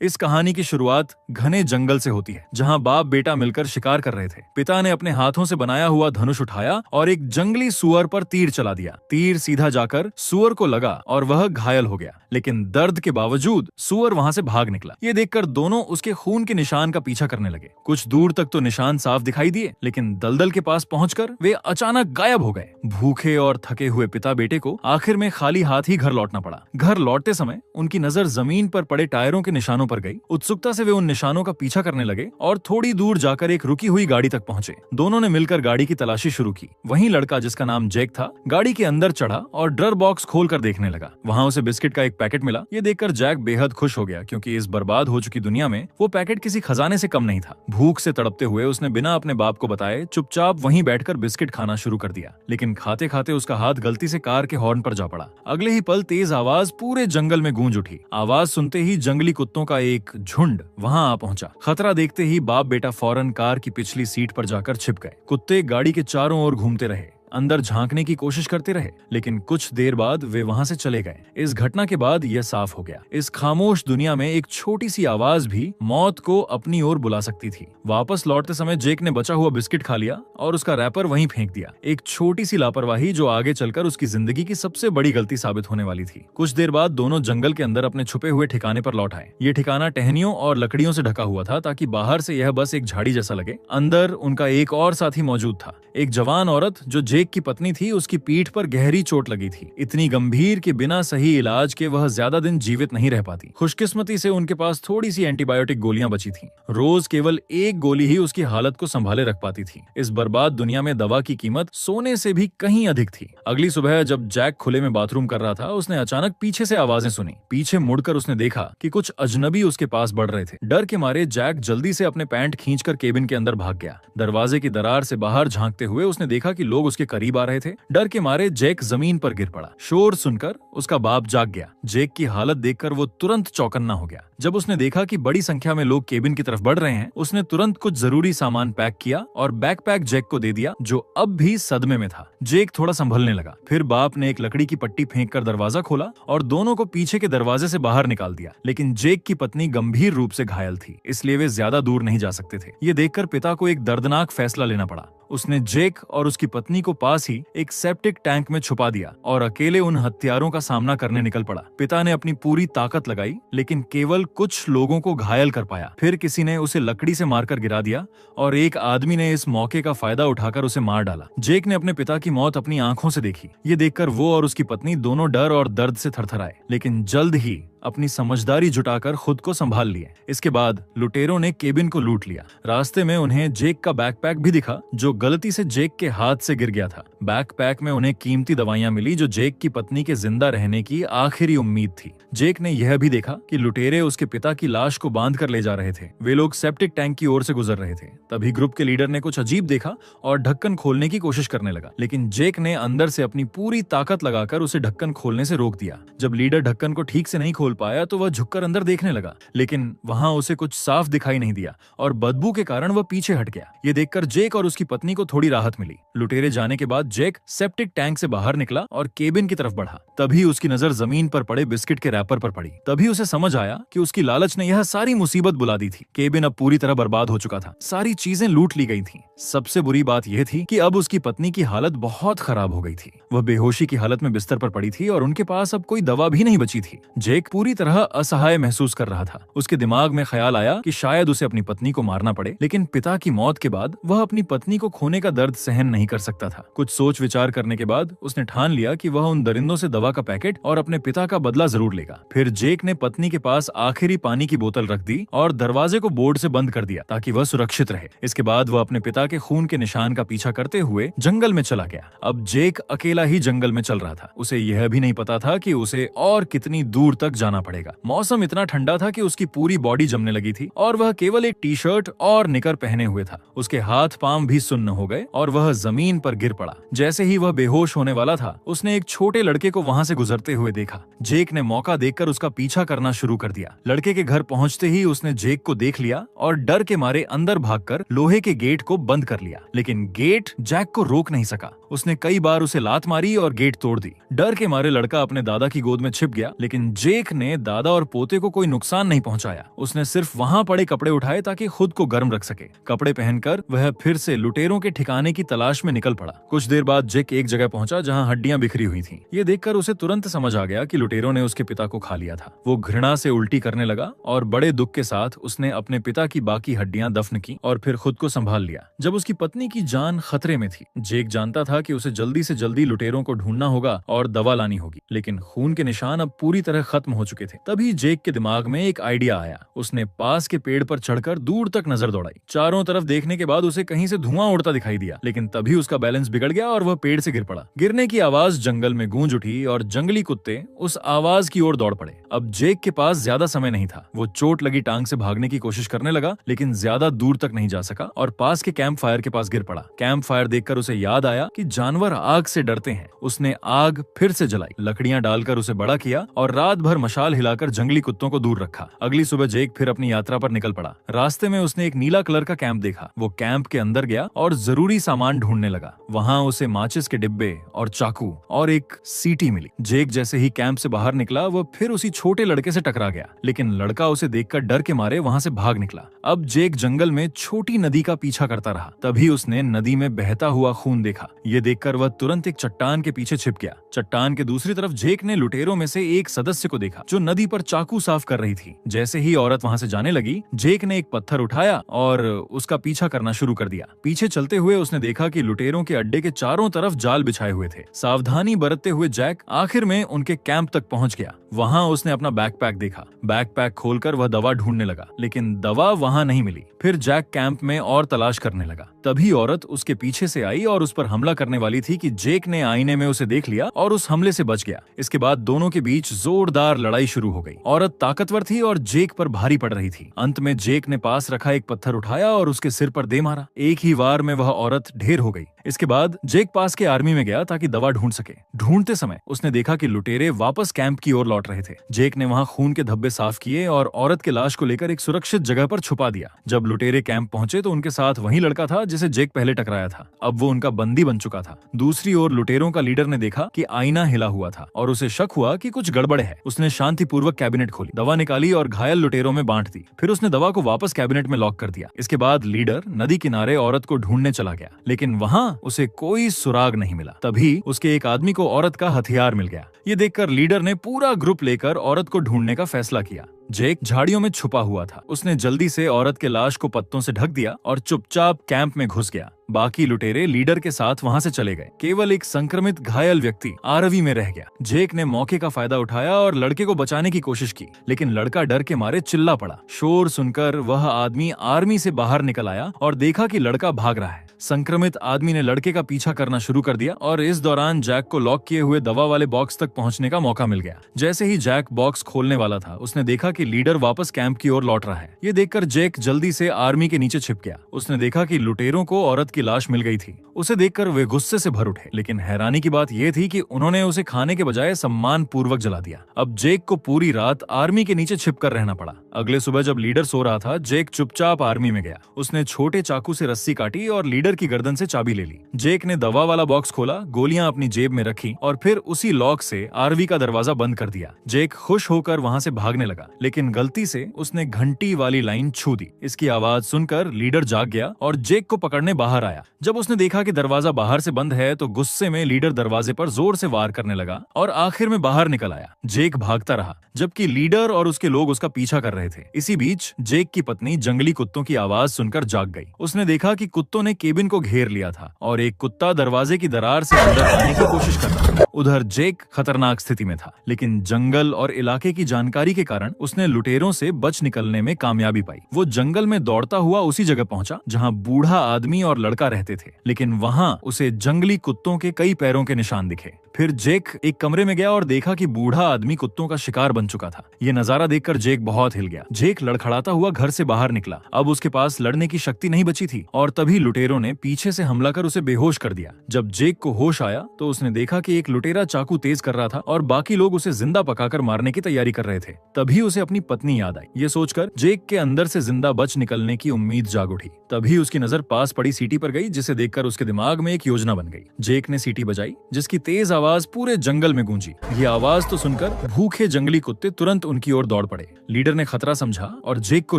इस कहानी की शुरुआत घने जंगल से होती है, जहां बाप बेटा मिलकर शिकार कर रहे थे। पिता ने अपने हाथों से बनाया हुआ धनुष उठाया और एक जंगली सुअर पर तीर चला दिया। तीर सीधा जाकर सुअर को लगा और वह घायल हो गया, लेकिन दर्द के बावजूद सुअर वहां से भाग निकला। ये देखकर दोनों उसके खून के निशान का पीछा करने लगे। कुछ दूर तक तो निशान साफ दिखाई दिए, लेकिन दलदल के पास पहुंचकर वे अचानक गायब हो गए। भूखे और थके हुए पिता बेटे को आखिर में खाली हाथ ही घर लौटना पड़ा। घर लौटते समय उनकी नजर जमीन पर पड़े टायरों के निशानों पर गई। उत्सुकता से वे उन निशानों का पीछा करने लगे और थोड़ी दूर जाकर एक रुकी हुई गाड़ी तक पहुंचे। दोनों ने मिलकर गाड़ी की तलाशी शुरू की। वहीं लड़का, जिसका नाम जैक था, गाड़ी के अंदर चढ़ा और ड्रर बॉक्स खोलकर देखने लगा। वहां उसे बिस्किट का एक पैकेट मिला। ये देखकर जैक बेहद खुश हो गया, क्योंकि इस बर्बाद हो चुकी दुनिया में वो पैकेट किसी खजाने से कम नहीं था। भूख से तड़पते हुए उसने बिना अपने बाप को बताए चुपचाप वहीं बैठकर बिस्किट खाना शुरू कर दिया, लेकिन खाते खाते उसका हाथ गलती से कार के हॉर्न पर जा पड़ा। अगले ही पल तेज आवाज पूरे जंगल में गूंज उठी। आवाज सुनते ही जंगली कुत्तों का एक झुंड वहां आ पहुंचा। खतरा देखते ही बाप बेटा फौरन कार की पिछली सीट पर जाकर छिप गए। कुत्ते गाड़ी के चारों ओर घूमते रहे, अंदर झांकने की कोशिश करते रहे, लेकिन कुछ देर बाद वे वहां से चले गए। इस घटना के बाद यह साफ हो गया, इस खामोश दुनिया में एक छोटी सी आवाज भी मौत को अपनी ओर बुला सकती थी। वापस लौटते समय जैक ने बचा हुआ बिस्किट खा लिया और उसका रैपर वहीं फेंक दिया। एक छोटी सी लापरवाही जो आगे चलकर उसकी जिंदगी की सबसे बड़ी गलती साबित होने वाली थी। कुछ देर बाद दोनों जंगल के अंदर अपने छुपे हुए ठिकाने पर लौट आए। ये ठिकाना टहनियों और लकड़ियों से ढका हुआ था, ताकि बाहर से यह बस एक झाड़ी जैसा लगे। अंदर उनका एक और साथी मौजूद था, एक जवान औरत जो जैक की पत्नी थी। उसकी पीठ पर गहरी चोट लगी थी, इतनी गंभीर कि बिना सही इलाज के वह ज्यादा दिन जीवित नहीं रह पाती। खुशकिस्मती से उनके पास थोड़ी सी एंटीबायोटिक गोलियां बची थीं। रोज केवल एक गोली ही उसकी हालत को संभाले रख पाती थी। इस बर्बाद दुनिया में दवा की कीमत सोने से भी कहीं अधिक थी। अगली सुबह जब जैक खुले में बाथरूम कर रहा था, उसने अचानक पीछे से आवाजें सुनी। पीछे मुड़कर उसने देखा कि कुछ अजनबी उसके पास बढ़ रहे थे। डर के मारे जैक जल्दी से अपने पैंट खींचकर केबिन के अंदर भाग गया। दरवाजे की दरार से बाहर झांकते हुए उसने देखा कि लोग उसके करीब आ रहे थे। डर के मारे जैक जमीन पर गिर पड़ा। शोर सुनकर उसका बाप जाग गया। जैक की हालत देखकर वो तुरंत चौकन्ना हो गया। जब उसने देखा कि बड़ी संख्या में लोग केबिन की तरफ बढ़ रहे हैं, उसने तुरंत कुछ जरूरी सामान पैक किया और बैकपैक जैक को दे दिया, जो अब भी सदमे में था। जैक थोड़ा संभलने लगा। फिर बाप ने एक लकड़ी की पट्टी फेंककर दरवाजा खोला और दोनों को पीछे के दरवाजे से बाहर निकाल दिया। लेकिन जैक की पत्नी गंभीर रूप से घायल थी, इसलिए वे ज्यादा दूर नहीं जा सकते थे। ये देखकर पिता को एक दर्दनाक फैसला लेना पड़ा। उसने जैक और उसकी पत्नी को पास ही एक सेप्टिक टैंक में छुपा दिया और अकेले उन हत्यारों का सामना करने निकल पड़ा। पिता ने अपनी पूरी ताकत लगाई, लेकिन केवल कुछ लोगों को घायल कर पाया। फिर किसी ने उसे लकड़ी से मारकर गिरा दिया और एक आदमी ने इस मौके का फायदा उठाकर उसे मार डाला। जैक ने अपने पिता की मौत अपनी आंखों से देखी। ये देखकर वो और उसकी पत्नी दोनों डर और दर्द से थरथराए, लेकिन जल्द ही अपनी समझदारी जुटाकर खुद को संभाल लिए। इसके बाद लुटेरों ने केबिन को लूट लिया। रास्ते में उन्हें जैक का बैकपैक भी दिखा, जो गलती से जैक के हाथ से गिर गया था। बैकपैक में उन्हें कीमती दवाइयां मिली, जो जैक की पत्नी के जिंदा रहने की आखिरी उम्मीद थी। जैक ने यह भी देखा कि लुटेरे उसके पिता की लाश को बांध कर ले जा रहे थे। वे लोग सेप्टिक टैंक की ओर से गुजर रहे थे। तभी ग्रुप के लीडर ने कुछ अजीब देखा और ढक्कन खोलने की कोशिश करने लगा, लेकिन जैक ने अंदर से अपनी पूरी ताकत लगाकर उसे ढक्कन खोलने से रोक दिया। जब लीडर ढक्कन को ठीक से नहीं खोल पाया तो वह झुककर अंदर देखने लगा, लेकिन वहां उसे कुछ साफ दिखाई नहीं दिया और बदबू के कारण वह पीछे हट गया। ये देखकर जैक और उसकी पत्नी को थोड़ी राहत मिली। लुटेरे जाने के बाद जैक सेप्टिक टैंक से बाहर निकला और केबिन की तरफ बढ़ा। तभी उसकी नजर जमीन पर पड़े बिस्किट के रैपर पर पड़ी। तभी उसे समझ आया कि उसकी लालच ने यह सारी मुसीबत बुला दी थी। केबिन अब पूरी तरह बर्बाद हो चुका था। सारी चीजें लूट ली गई थीं। सबसे बुरी बात यह थी कि अब उसकी पत्नी की हालत बहुत खराब हो गई थी। वह बेहोशी की हालत में बिस्तर पर पड़ी थी और उनके पास अब कोई दवा भी नहीं बची थी। जैक पूरी तरह असहाय महसूस कर रहा था। उसके दिमाग में ख्याल आया कि शायद उसे अपनी पत्नी को मारना पड़े, लेकिन पिता की मौत के बाद वह अपनी पत्नी को खोने का दर्द सहन नहीं कर सकता था। कुछ सोच विचार करने के बाद उसने ठान लिया कि वह उन दरिंदों से दवा का पैकेट और अपने पिता का बदला जरूर लेगा। फिर जैक ने पत्नी के पास आखिरी पानी की बोतल रख दी और दरवाजे को बोर्ड से बंद कर दिया, ताकि वह सुरक्षित रहे। इसके बाद वह अपने पिता के खून के निशान का पीछा करते हुए जंगल में चला गया। अब जैक अकेला ही जंगल में चल रहा था। उसे यह भी नहीं पता था कि उसे और कितनी दूर तक जाना पड़ेगा। मौसम इतना ठंडा था कि उसकी पूरी बॉडी जमने लगी थी और वह केवल एक टी शर्ट और निकर पहने हुए था। उसके हाथ पांव भी सुन्न हो गए और वह जमीन पर गिर पड़ा। जैसे ही वह बेहोश होने वाला था, उसने एक छोटे लड़के को वहां से गुजरते हुए देखा। जैक ने मौका देखकर उसका पीछा करना शुरू कर दिया। लड़के के घर पहुंचते ही उसने जैक को देख लिया और डर के मारे अंदर भागकर लोहे के गेट को बंद कर लिया, लेकिन गेट जैक को रोक नहीं सका। उसने कई बार उसे लात मारी और गेट तोड़ दी। डर के मारे लड़का अपने दादा की गोद में छिप गया, लेकिन जेक ने दादा और पोते को कोई नुकसान नहीं पहुंचाया। उसने सिर्फ वहां पड़े कपड़े उठाए ताकि खुद को गर्म रख सके। कपड़े पहनकर वह फिर से लुटेरों के ठिकाने की तलाश में निकल पड़ा। कुछ देर बाद जेक एक जगह पहुंचा जहां हड्डियां बिखरी हुई थीं। ये देखकर उसे तुरंत समझ आ गया कि लुटेरों ने उसके पिता को खा लिया था। वो घृणा से उल्टी करने लगा और बड़े दुख के साथ उसने अपने पिता की बाकी हड्डियां दफन की और फिर खुद को संभाल लिया। जब उसकी पत्नी की जान खतरे में थी, जेक जानता था कि उसे जल्दी से जल्दी लुटेरों को ढूंढना होगा और दवा लानी होगी, लेकिन खून के निशान अब पूरी तरह खत्म हो चुके थे। तभी जेक के दिमाग में एक आइडिया आया। उसने पास के पेड़ पर चढ़कर दूर तक नजर दौड़ाई। चारों तरफ देखने के बाद उसे कहीं से धुआं उड़ता दिखाई दिया, लेकिन तभी उसका बैलेंस बिगड़ गया और वह पेड़ से गिर पड़ा। गिरने की आवाज जंगल में गूंज उठी और जंगली कुत्ते उस आवाज की ओर दौड़ पड़े। अब जेक के पास ज्यादा समय नहीं था। वो चोट लगी टांग से भागने की कोशिश करने लगा, लेकिन ज्यादा दूर तक नहीं जा सका और पास के कैंप फायर के पास गिर पड़ा। कैंप फायर देखकर उसे याद आया कि जानवर आग से डरते हैं। उसने आग फिर से जलाई, लकड़ियां डालकर उसे बड़ा किया और रात भर मशाल हिलाकर जंगली कुत्तों को दूर रखा। अगली सुबह जेक फिर अपनी यात्रा पर निकल पड़ा। रास्ते में उसने एक नीला कलर का कैंप देखा। वो कैंप के अंदर गया और जरूरी सामान ढूंढने लगा। वहां उसे माचिस के डिब्बे और चाकू और एक सीटी मिली। जेक जैसे ही कैंप से बाहर निकला, वो फिर उसी छोटे लड़के से टकरा गया, लेकिन लड़का उसे देखकर डर के मारे वहां से भाग निकला। अब जेक जंगल में छोटी नदी का पीछा करता रहा। तभी उसने नदी में बहता हुआ खून देखा। ये देखकर वह तुरंत एक चट्टान के पीछे छिप गया। चट्टान के दूसरी तरफ जेक ने लुटेरों में से एक सदस्य को देखा जो नदी पर चाकू साफ कर रही थी। जैसे ही औरत वहां से जाने लगी, जेक ने एक पत्थर उठाया और उसका पीछा करना शुरू कर दिया। पीछे चलते हुए उसने देखा कि लुटेरों के अड्डे के चारों तरफ जाल बिछाए हुए थे। सावधानी बरतते हुए जैक आखिर में उनके कैंप तक पहुंच गया। वहां उसने अपना बैकपैक देखा। बैकपैक खोलकर वह दवा ढूंढने लगा, लेकिन दवा वहां नहीं मिली। फिर जैक कैंप में और तलाश करने लगा। तभी औरत उसके पीछे से आई और उस पर हमला करने वाली थी कि जेक ने आईने में उसे देख लिया और उस हमले से बच गया। इसके बाद दोनों के बीच जोरदार लड़ाई शुरू हो गई। औरत ताकतवर थी और जेक पर भारी पड़ रही थी। अंत में जेक ने पास रखा एक पत्थर उठाया और उसके सिर पर दे मारा। एक ही वार में वह औरत ढेर हो गई। इसके बाद जेक पास के आर्मी में गया ताकि दवा ढूंढ सके। ढूंढते समय उसने देखा कि लुटेरे वापस कैंप की ओर लौट रहे थे। जेक ने वहां खून के धब्बे साफ किए और औरत के लाश को लेकर एक सुरक्षित जगह पर छुपा दिया। जब लुटेरे कैंप पहुंचे तो उनके साथ वही लड़का था जिसे जेक पहले टकराया था। अब वो उनका बंदी बन चुका था। दूसरी ओर लुटेरों का लीडर ने देखा कि आईना हिला हुआ था और उसे शक हुआ कि कुछ गड़बड़ है। उसने शांतिपूर्वक कैबिनेट खोली, दवा निकाली और घायल लुटेरों में बांट दी। फिर उसने दवा को वापस कैबिनेट में लॉक कर दिया। इसके बाद लीडर नदी किनारे औरत को ढूंढने चला गया, लेकिन वहां उसे कोई सुराग नहीं मिला। तभी उसके एक आदमी को औरत का हथियार मिल गया। ये देखकर लीडर ने पूरा ग्रुप लेकर औरत को ढूंढने का फैसला किया। जेक झाड़ियों में छुपा हुआ था। उसने जल्दी से औरत के लाश को पत्तों से ढक दिया और चुपचाप कैंप में घुस गया। बाकी लुटेरे लीडर के साथ वहां से चले गए। केवल एक संक्रमित घायल व्यक्ति आरवी में रह गया। जेक ने मौके का फायदा उठाया और लड़के को बचाने की कोशिश की, लेकिन लड़का डर के मारे चिल्ला पड़ा। शोर सुनकर वह आदमी आर्मी से बाहर निकल आया और देखा कि लड़का भाग रहा है। संक्रमित आदमी ने लड़के का पीछा करना शुरू कर दिया और इस दौरान जैक को लॉक किए हुए दवा वाले बॉक्स तक पहुंचने का मौका मिल गया। जैसे ही जैक बॉक्स खोलने वाला था, उसने देखा कि लीडर वापस कैंप की ओर लौट रहा है। ये देखकर जेक जल्दी से आर्मी के नीचे छिप गया। उसने देखा कि लुटेरों को औरत की लाश मिल गई थी। उसे देखकर वे गुस्से से भर उठे, लेकिन हैरानी की बात यह थी कि उन्होंने उसे खाने के बजाय सम्मान पूर्वक जला दिया। अब जेक को पूरी रात आर्मी के नीचे छिपकर रहना पड़ा। अगले सुबह जब लीडर सो रहा था, जेक चुपचाप आर्मी में गया। उसने छोटे चाकू से रस्सी काटी और लीडर की गर्दन से चाबी ले ली। जेक ने दवा वाला बॉक्स खोला, गोलियां अपनी जेब में रखी और फिर उसी लॉक से आरवी का दरवाजा बंद कर दिया। जेक खुश होकर वहां से भागने लगा, लेकिन गलती से उसने घंटी वाली लाइन छू दी। इसकी आवाज सुनकर लीडर जाग गया और जेक को पकड़ने बाहर आया। जब उसने देखा कि दरवाजा बाहर से बंद है तो गुस्से में लीडर दरवाजे पर जोर से वार करने लगा और आखिर में बाहर निकल आया। जेक भागता रहा जबकि लीडर और उसके लोग उसका पीछा कर रहे थे। इसी बीच जेक की पत्नी जंगली कुत्तों की आवाज सुनकर जाग गई। उसने देखा कि कुत्तों ने केबिन को घेर लिया था और एक कुत्ता दरवाजे की दरार से अंदर आने की कोशिश कर रहा था। उधर जेक खतरनाक स्थिति में था, लेकिन जंगल और इलाके की जानकारी के कारण उसने लुटेरों से बच निकलने में कामयाबी पाई। वो जंगल में दौड़ता हुआ उसी जगह पहुंचा जहां बूढ़ा आदमी और लड़का रहते थे, लेकिन वहां उसे जंगली कुत्तों के कई पैरों के निशान दिखे। फिर जेक एक कमरे में गया और देखा कि बूढ़ा आदमी कुत्तों का शिकार बन चुका था। ये नजारा देखकर जेक बहुत हिल गया। जेक लड़खड़ाता हुआ घर से बाहर निकला। अब उसके पास लड़ने की शक्ति नहीं बची थी और तभी लुटेरों ने पीछे से हमला कर उसे बेहोश कर दिया। जब जेक को होश आया तो उसने देखा कि एक लुटेरा चाकू तेज कर रहा था और बाकी लोग उसे जिंदा पकाकर मारने की तैयारी कर रहे थे। तभी उसे अपनी पत्नी याद आई। ये सोचकर जेक के अंदर से जिंदा बच निकलने की उम्मीद जाग उठी। तभी उसकी नजर पास पड़ी सीटी पर गई, जिसे देखकर उसके दिमाग में एक योजना बन गई। जेक ने सीटी बजाई, जिसकी तेज आवाज पूरे जंगल में गूंजी। ये आवाज तो सुनकर भूखे जंगली कुत्ते तुरंत उनकी ओर दौड़ पड़े। लीडर ने खतरा समझा और जेक को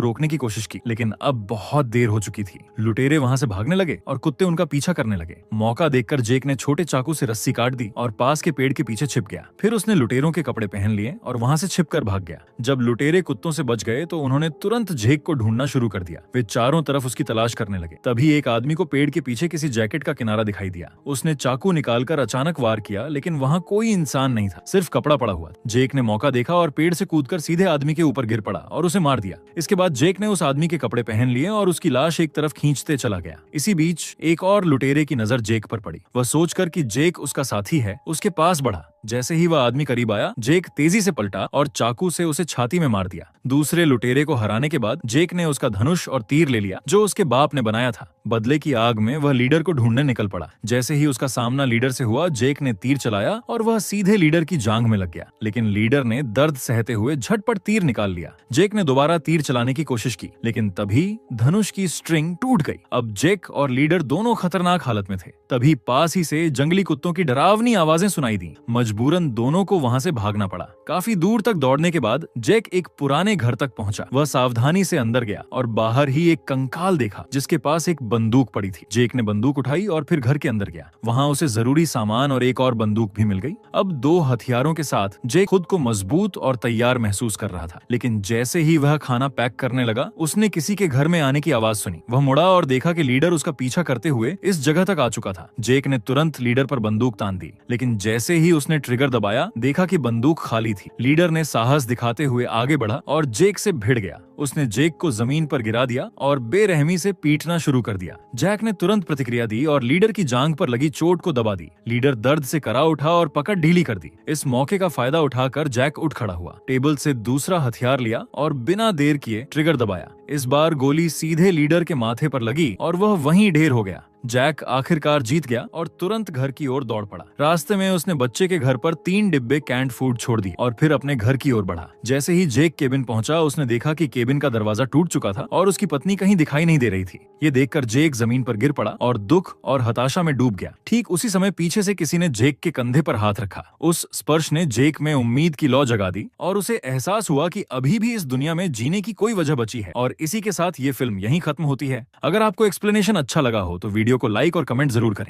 रोकने की कोशिश की, लेकिन अब बहुत देर हो चुकी थी। लुटेरे वहां से भागने लगे और कुत्ते उनका पीछा करने लगे। मौका देखकर जेक ने छोटे चाकू से रस्सी काट दी और पास के पेड़ के पीछे छिप गया। फिर उसने लुटेरों के कपड़े पहन लिए और वहां से छिपकर भाग गया। जब लुटेरे कुत्तों से बच गए तो उन्होंने तुरंत जेक को ढूंढना शुरू कर दिया। वे चारों तरफ उसकी तलाश करने लगे। तभी एक आदमी को पेड़ के पीछे किसी जैकेट का किनारा दिखाई दिया। उसने चाकू निकालकर अचानक वार किया, लेकिन वहां कोई इंसान नहीं था, सिर्फ कपड़ा पड़ा हुआ। जेक ने मौका देखा और पेड़ से कूदकर सीधे आदमी के ऊपर गिर पड़ा और उसे मार दिया। इसके बाद जेक ने उस आदमी के कपड़े पहन लिए और उसकी लाश एक तरफ खींचते चला गया। इसी बीच एक और लुटेरे की नजर जेक पर पड़ी। वह सोचकर कि जेक उसका साथी है, उसके पास बढ़ा। जैसे ही वह आदमी करीब आया, जेक तेजी से पलटा और चाकू से उसे छाती में मार दिया। दूसरे लुटेरे को हराने के बाद जेक ने उसका धनुष और तीर ले लिया, जो उसके बाप ने बनाया था। बदले की आग में वह लीडर को ढूंढने निकल पड़ा। जैसे ही उसका सामना लीडर से हुआ, जेक ने तीर चलाया और वह सीधे लीडर की जांघ में लग गया। लेकिन लीडर ने दर्द सहते हुए झटपट तीर निकाल लिया। जेक ने दोबारा तीर चलाने की कोशिश की, लेकिन तभी धनुष की स्ट्रिंग टूट गई। अब जेक और लीडर दोनों खतरनाक हालत में थे। तभी पास ही से जंगली कुत्तों की डरावनी आवाजें सुनाई दी। मजबूरन दोनों को वहां से भागना पड़ा। काफी दूर तक दौड़ने के बाद जेक एक पुराने घर तक पहुंचा। वह सावधानी से अंदर गया और बाहर ही एक कंकाल देखा, जिसके पास एक बंदूक पड़ी थी। जेक ने बंदूक उठाई और फिर घर के अंदर गया। वहां उसे जरूरी सामान और एक और बंदूक भी मिल गई। अब 2 हथियारों के साथ जेक खुद को मजबूत और तैयार महसूस कर रहा था। लेकिन जैसे ही वह खाना पैक करने लगा, उसने किसी के घर में आने की आवाज सुनी। वह मुड़ा और देखा कि लीडर उसका पीछा करते हुए इस जगह तक आ चुका था। जेक ने तुरंत लीडर पर बंदूक तान दी, लेकिन जैसे ही उसने ट्रिगर दबाया, देखा कि बंदूक खाली थी। लीडर ने साहस दिखाते हुए आगे बढ़ा और जेक से भिड़ गया। उसने जेक को जमीन पर गिरा दिया और बेरहमी से पीटना शुरू कर दिया। जैक ने तुरंत प्रतिक्रिया दी और लीडर की जांघ पर लगी चोट को दबा दी। लीडर दर्द से करा उठा और पकड़ ढीली कर दी। इस मौके का फायदा उठाकर जैक उठ खड़ा हुआ, टेबल से दूसरा हथियार लिया और बिना देर किए ट्रिगर दबाया। इस बार गोली सीधे लीडर के माथे पर लगी और वह वहीं ढेर हो गया। जैक आखिरकार जीत गया और तुरंत घर की ओर दौड़ पड़ा। रास्ते में उसने बच्चे के घर पर 3 डिब्बे कैंड फूड छोड़ दी और फिर अपने घर की ओर बढ़ा। जैसे ही जेक केबिन पहुंचा, उसने देखा कि केबिन का दरवाजा टूट चुका था और उसकी पत्नी कहीं दिखाई नहीं दे रही थी। ये देखकर जेक जमीन पर गिर पड़ा और दुख और हताशा में डूब गया। ठीक उसी समय पीछे से किसी ने जेक के कंधे पर हाथ रखा। उस स्पर्श ने जेक में उम्मीद की लौ जगा दी और उसे एहसास हुआ कि अभी भी इस दुनिया में जीने की कोई वजह बची है। और इसी के साथ ये फिल्म यहीं खत्म होती है। अगर आपको एक्सप्लेनेशन अच्छा लगा हो तो वीडियो को लाइक और कमेंट जरूर करें।